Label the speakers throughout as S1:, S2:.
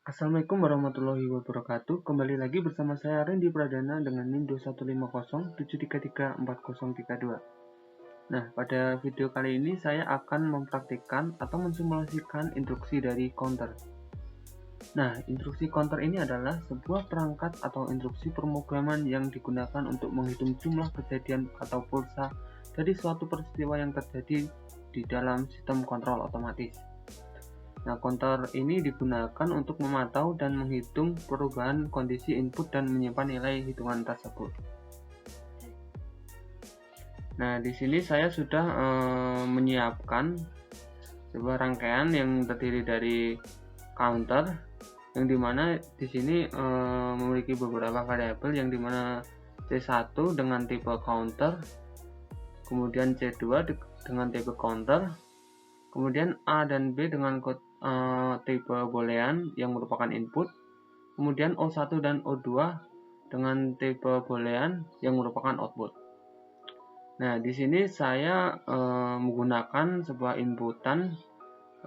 S1: Assalamualaikum warahmatullahi wabarakatuh. Kembali lagi bersama saya Randy Pradana dengan NIM 21507334032. Nah, pada video kali ini saya akan mempraktikkan atau mensimulasikan instruksi dari counter. Nah, instruksi counter ini adalah sebuah perangkat atau instruksi pemrograman yang digunakan untuk menghitung jumlah kejadian atau pulsa dari suatu peristiwa yang terjadi di dalam sistem kontrol otomatis. Nah, counter ini digunakan untuk memantau dan menghitung perubahan kondisi input dan menyimpan nilai hitungan tersebut. Nah, di sini saya sudah menyiapkan sebuah rangkaian yang terdiri dari counter, yang dimana di sini memiliki beberapa variabel, yang dimana C1 dengan tipe counter, kemudian C2 dengan tipe counter, kemudian A dan B dengan tipe boolean yang merupakan input, kemudian O1 dan O2 dengan tipe boolean yang merupakan output. Nah, di sini saya menggunakan sebuah inputan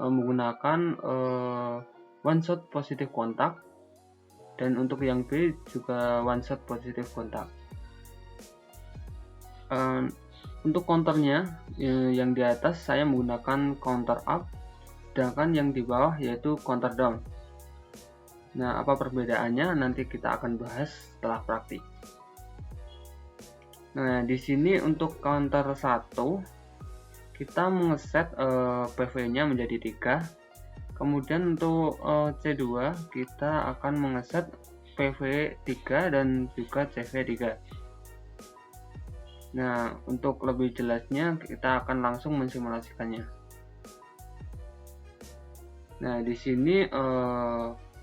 S1: menggunakan one shot positive kontak, dan untuk yang B juga one shot positive kontak. Untuk counternya yang di atas saya menggunakan counter up, sedangkan yang di bawah yaitu counter down. Nah, apa perbedaannya nanti kita akan bahas setelah praktik. Nah, di sini untuk counter 1 kita mengeset PV-nya menjadi 3. Kemudian untuk C2 kita akan mengeset PV 3 dan juga CV 3. Nah, untuk lebih jelasnya kita akan langsung mensimulasikannya. Nah, di sini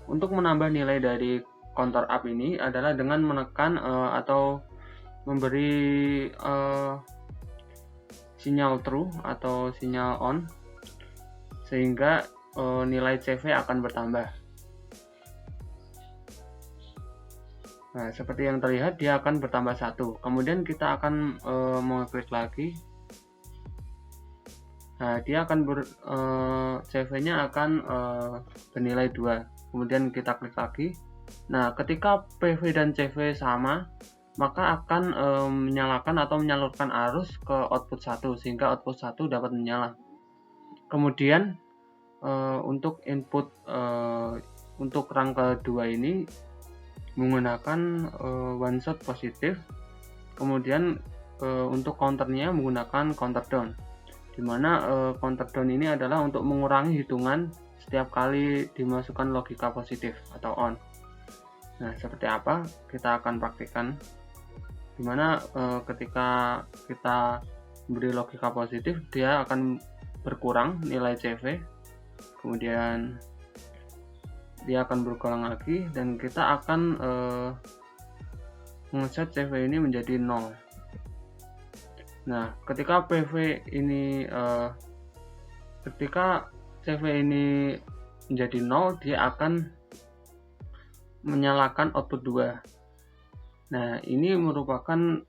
S1: untuk menambah nilai dari counter up ini adalah dengan menekan atau memberi sinyal true atau sinyal on, sehingga nilai CV akan bertambah. Nah, seperti yang terlihat dia akan bertambah 1. Kemudian kita akan mengeklik lagi. Nah, dia akan CV-nya akan bernilai 2. Kemudian kita klik lagi. Nah, ketika PV dan CV sama, maka akan menyalakan atau menyalurkan arus ke output 1, sehingga output 1 dapat menyala. Kemudian untuk input untuk rangka 2 ini menggunakan one shot positif. Kemudian untuk counternya menggunakan counter down, dimana counter down ini adalah untuk mengurangi hitungan setiap kali dimasukkan logika positif atau on. Nah, seperti apa kita akan praktikkan, dimana ketika kita beri logika positif dia akan berkurang nilai CV, kemudian dia akan berulang lagi, dan kita akan mengeset CV ini menjadi 0. Nah, ketika PV ini ketika CV ini menjadi 0, dia akan menyalakan output 2. Nah, ini merupakan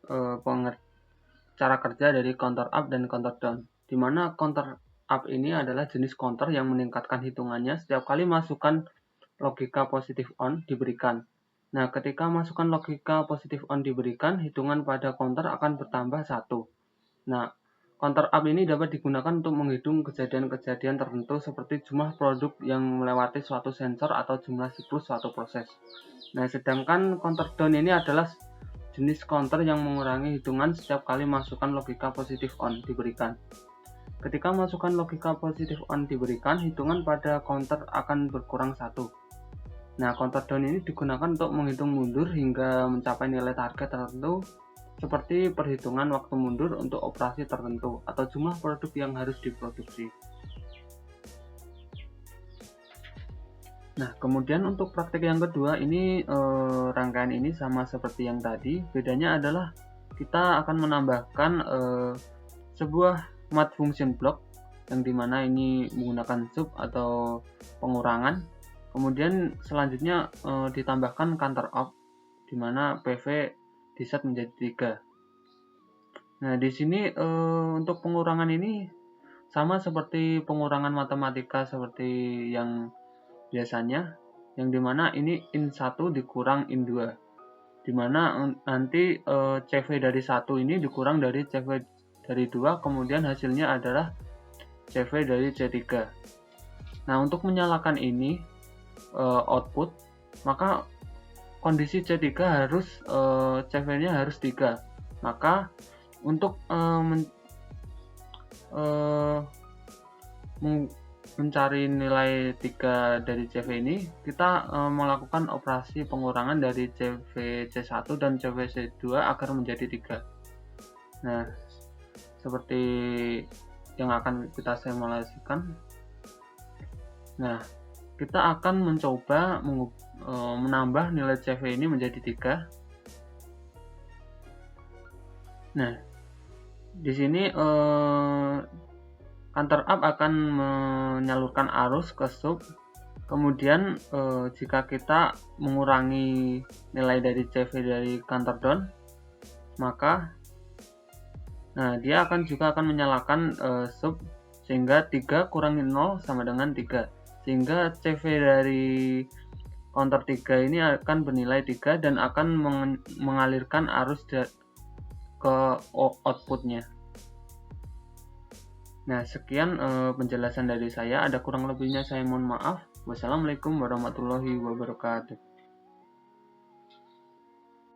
S1: cara kerja dari counter up dan counter down, dimana counter up ini adalah jenis counter yang meningkatkan hitungannya setiap kali masukan logika positif on diberikan. Nah, ketika masukan logika positif on diberikan, hitungan pada counter akan bertambah 1. Nah, counter up ini dapat digunakan untuk menghitung kejadian-kejadian tertentu seperti jumlah produk yang melewati suatu sensor atau jumlah siklus suatu proses. Nah, sedangkan counter down ini adalah jenis counter yang mengurangi hitungan setiap kali masukan logika positif on diberikan. Ketika masukan logika positif on diberikan, hitungan pada counter akan berkurang 1. Nah, counter down ini digunakan untuk menghitung mundur hingga mencapai nilai target tertentu, seperti perhitungan waktu mundur untuk operasi tertentu atau jumlah produk yang harus diproduksi. Nah, kemudian untuk praktik yang kedua ini rangkaian ini sama seperti yang tadi. Bedanya adalah kita akan menambahkan sebuah mat function block, yang dimana ini menggunakan sub atau pengurangan. Kemudian selanjutnya ditambahkan counter up, dimana PV diset menjadi 3. Nah, di sini untuk pengurangan ini sama seperti pengurangan matematika seperti yang biasanya, yang dimana ini in1 dikurang in2, dimana nanti CV dari 1 ini dikurang dari CV dari 2, kemudian hasilnya adalah CV dari C3. Nah, untuk menyalakan ini output, maka kondisi C3 harus CV-nya harus 3. Maka untuk mencari nilai 3 dari CV ini, kita melakukan operasi pengurangan dari CV C1 dan CV C2 agar menjadi 3. Nah, seperti yang akan kita simulasikan. Nah, kita akan mencoba menambah nilai CV ini menjadi 3. Nah, di sini counter up akan menyalurkan arus ke sub. Kemudian jika kita mengurangi nilai dari CV dari counter down, maka dia juga akan menyalakan sub, sehingga 3 kurangi 0 sama dengan 3. Sehingga CV dari counter 3 ini akan bernilai 3 dan akan mengalirkan arus ke outputnya. Nah, sekian penjelasan dari saya. Ada kurang lebihnya saya mohon maaf. Wassalamualaikum warahmatullahi wabarakatuh.